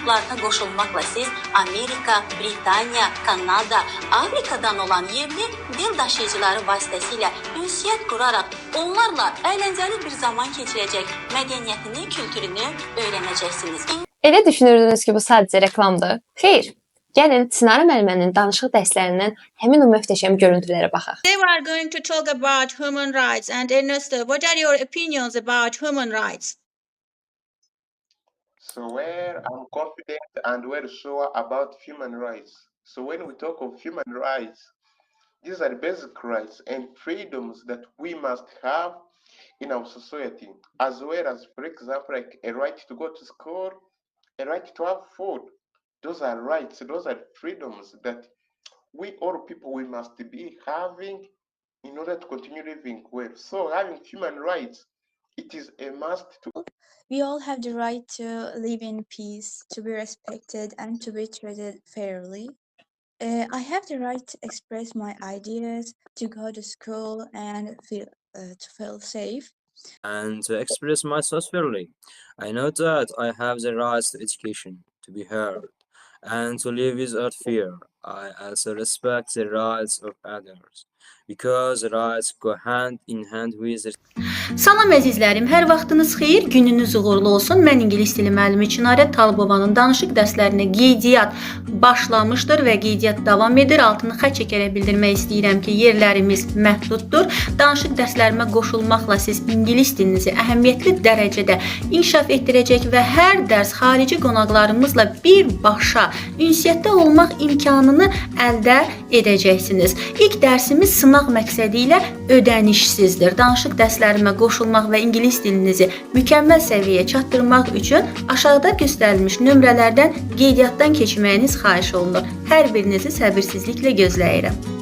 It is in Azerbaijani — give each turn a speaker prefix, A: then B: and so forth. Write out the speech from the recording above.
A: qruplarına qoşulmaqla siz Amerika, Britaniya, Kanada, Afrikadan olan yerli dil daşıyıcıları vasitəsilə ünsiyyət quraraq onlarla əyləncəli bir zaman keçirəcək, mədəniyyətini, kültürünü öyrənəcəksiniz.
B: Elə düşünürdünüz ki, bu sadəcə reklamdır? Xeyr. Gəlin Çinarə müəllimənin danışıq dərslərindən həmin o möhtəşəm görüntülərə baxaq.
C: Today we are going to talk about human rights. And Ernesto, what are your opinions about human rights?
D: So where I'm confident and well sure about human rights. So when we talk of human rights, these are the basic rights and freedoms that we must have in our society, as well as, for example, like a right to go to school, a right to have food. Those are rights, those are freedoms that we all people we must be having in order to continue living well. So having human rights, it is a must to.
E: We all have the right to live in peace, to be respected, and to be treated fairly. I have the right to express my ideas, to go to school and to feel safe.
F: And to express myself fairly. I know that I have the right to education, to be heard, and to live without fear. I also respect the rights of others, because rights go hand in hand with the.
C: Salam əzizlərim, hər vaxtınız xeyir, gününüz uğurlu olsun. Mən ingilis dili müəllimi Çinarə Talibovanın danışıq dərslərinə qeydiyyat başlamışdır və qeydiyyat davam edir. Altını xətt çəkərək bildirmək istəyirəm ki, yerlərimiz məhduddur. Danışıq dərslərimə qoşulmaqla siz ingilis dilinizi əhəmiyyətli dərəcədə inkişaf etdirəcək və hər dərs xarici qonaqlarımızla birbaşa ünsiyyətdə olmaq imkanını əldə edəcəksiniz. İlk dərsimiz sınaq məqsədi ilə ödənişsizdir. Danışıq dərslərimə qoşulmaq və ingilis dilinizi mükəmməl səviyyəyə çatdırmaq üçün aşağıda göstərilmiş nömrələrdən qeydiyyatdan keçməyiniz xahiş olunur. Hər birinizi səbirsizliklə gözləyirəm.